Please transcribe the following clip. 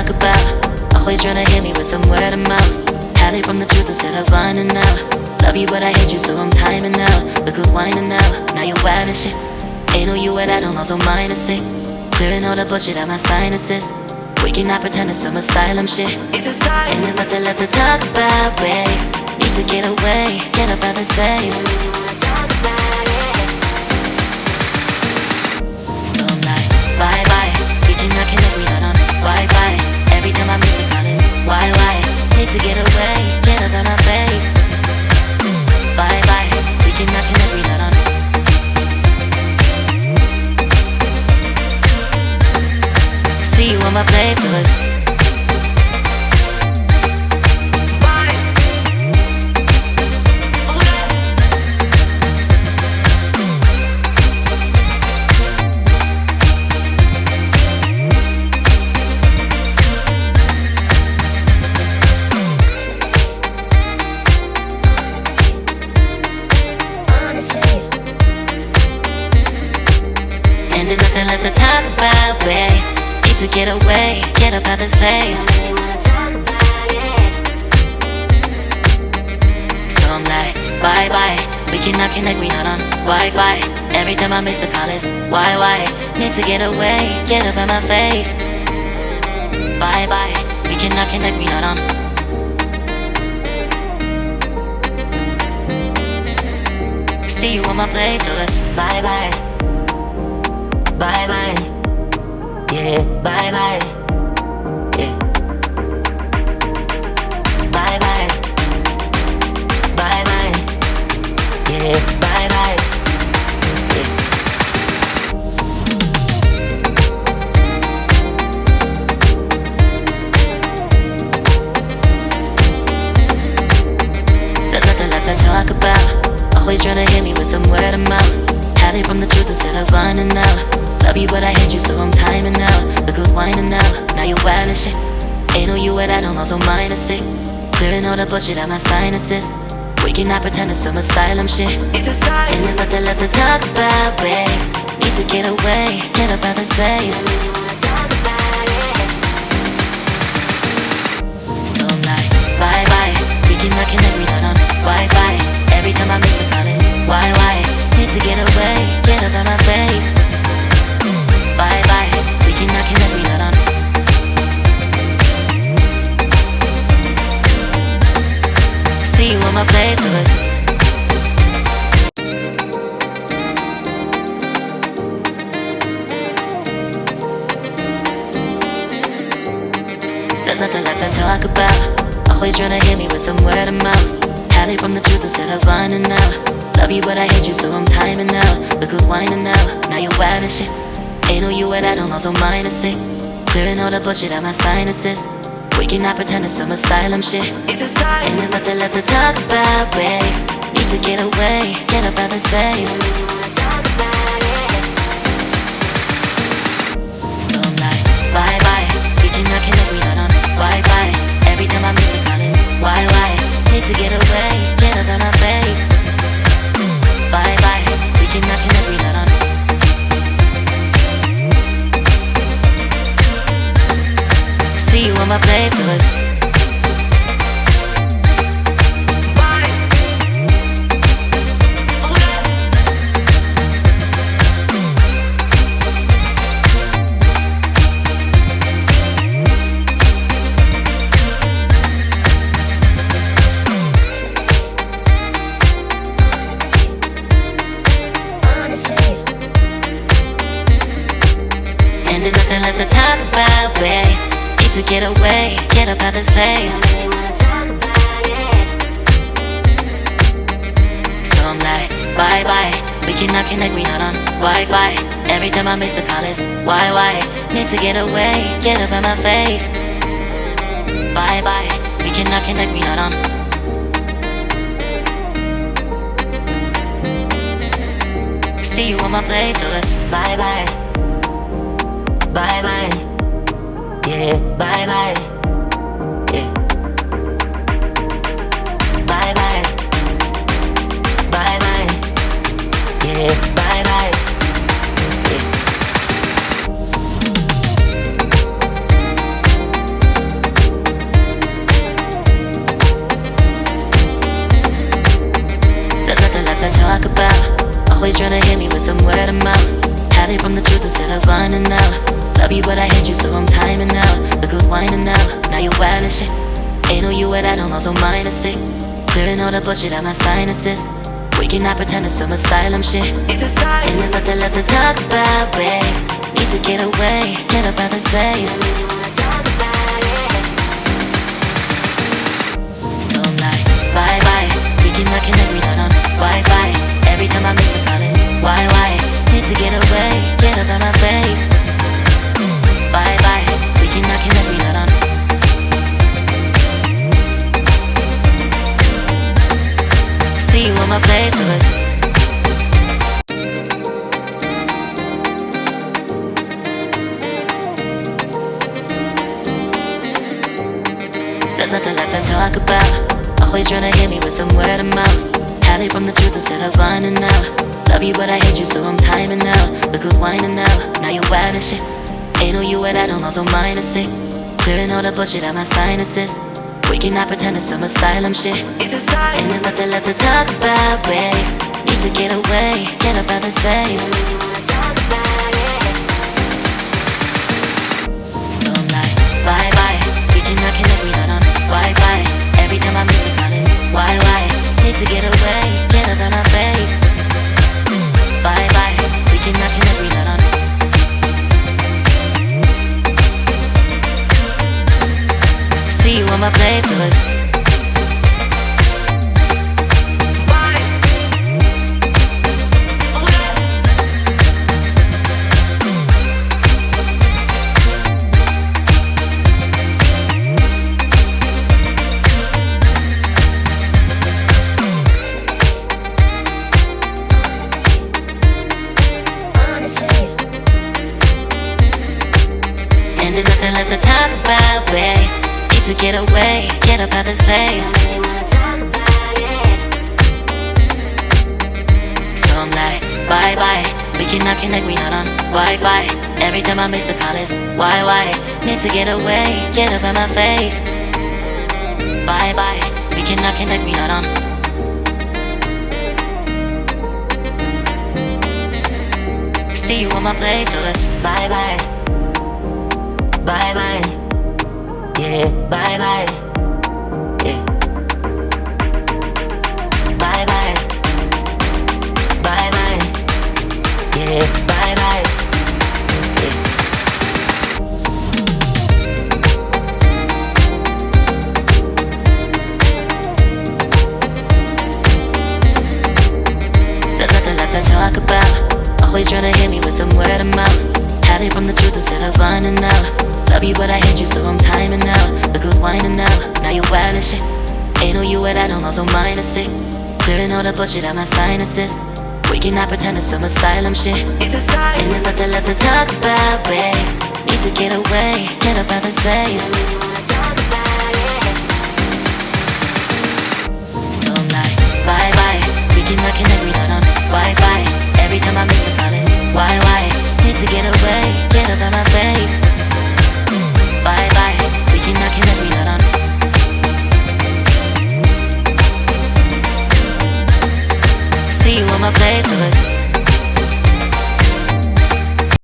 talk about. Always trying to hit me with some word of mouth. Hide it from the truth instead of finding out. Love you but I hate you so I'm timing out. Look who's whining now, now you wild and shit. Ain't no you at I don't also minus it. Clearing all the bullshit out my sinuses. We cannot pretend it's some asylum shit. It's a sign. And there's nothing left to talk about, babe. Need to get away, get up out this place. So I'm like, bye bye. We cannot connect, we not on Wi-Fi. Every time I miss a call it's why? Need to get away, get up out my face. Bye bye. We cannot connect, we not on. See you on my playlist. And there's nothing left to talk about, babe. Need to get away, get up out this place. So I'm like, bye bye. We cannot connect, we not on Wi-Fi. Every time I miss a call it's why? Need to get away, get up out my face. Bye bye. We cannot connect, we not on. See you on my playlist. Bye bye. Bye bye. Yeah, bye bye. Yeah. Bye bye. Bye bye. Yeah, bye bye. Yeah. There's nothing left to talk about. Always trying to hit me with some word of mouth. Hide it from the truth instead of finding out. Love you but I hate you so I'm timing out. Look who's whining now, now you wild and shit. Ain't no you at I don't also minus it. Clearing all the bullshit out my sinuses. We cannot pretend it's some asylum shit. It's a sign. And there's nothing left to talk about, babe. Need to get away, get up out this place. So I'm like, bye bye. We cannot connect, we not on Wi-Fi. Every time I miss a call it's why? Need to get away, get up out my face. Bye bye. We cannot connect, we not on. See you on my playlist. There's nothing left to talk about. Always trying to hit me with some word of mouth. Hide it from the truth instead of finding out. Love you but I hate you so I'm timing out. Look who's whining now, now you wild and shit. Ain't no you at I don't also minus it. Clearing all the bullshit out my sinuses. We cannot pretend it's some asylum shit. It's a sign. And there's nothing left to talk about, babe. Need to get away, get up out this place. So I'm like, bye bye. We cannot connect, we not on Wi-Fi. Every time I miss a call it's why? Need to get away, get up out my face. Bye bye. We cannot connect, we not on. See you on my playlist. And there's nothing left to talk about, babe. Need to get away, get up out this place. So I'm like, bye bye. We cannot connect, we not on Wi-Fi. Every time I miss a call it's why? Need to get away, get up out my face. Bye bye. We cannot connect, we not on. See you on my playlist. Bye bye. Bye bye. Yeah, bye bye. Yeah. Bye bye. Bye bye. Yeah, bye bye. Yeah. Always tryna hit me with some word of mouth. Hiding from the truth instead of finding out. Love you but I hate you so I'm timing out. Look who's whining now, now you wild and shit. Ain't no you what I don't also minus it. Clearing all the bullshit out my sinuses. We cannot pretend it's some asylum shit. It's a sign. And there's nothing left to talk about, babe. Need to get away, get up out this place. So I'm like, bye bye. We cannot connect, we not on Wi-Fi. Every time I miss a call it's why? Need to get away, get up out my face. Bye bye. We cannot connect, we not on. See you on my place with us. There's nothing left to talk about. Always tryna hit me with some word of mouth. Hiding from the truth instead of finding out. Love you but I hate you so I'm timing out. Look who's whining now, now you wild and shit. Ain't no you what I don't also minus it. Clearing all the bullshit out my sinuses. We cannot pretend it's some asylum shit. It's a sign. And there's nothing left to talk about, babe. Need to get away, get up out this place. So I'm like, bye bye. We cannot connect, we not on Wi-Fi. Every time I miss a call it's why? Need to get away, get up out my face. Bye bye. We cannot connect, we not on. See you on my place with us. And there's nothing left to talk about, babe. Need to get away, get up out this place. So I'm like, bye bye. We cannot connect, we not on Wi-Fi. Every time I miss a call it's why? Need to get away, get up out my face. Bye bye. We cannot connect, we not on. See you on my place, so let's bye bye. Bye bye. Yeah, bye bye. Yeah. Bye bye. Bye bye. Yeah, bye bye. Yeah. There's nothing left to talk about. Always tryna hit me with some word of mouth. Hiding from the truth instead of finding out. Love you but I hate you so I'm timing out. Look who's whining now, now you wild and shit. Ain't no you what I don't also minus it. Clearing all the bullshit out my sinuses. We cannot pretend it's some asylum shit. It's a sign. And there's nothing left to talk about, babe. Need to get away, get up out this place. So I'm like, bye bye. We cannot connect, we not on Wi-Fi. Every time I miss a call it's why? Need to get away, get up out my face. Bye bye. We cannot connect, we not on. See you on my place with us.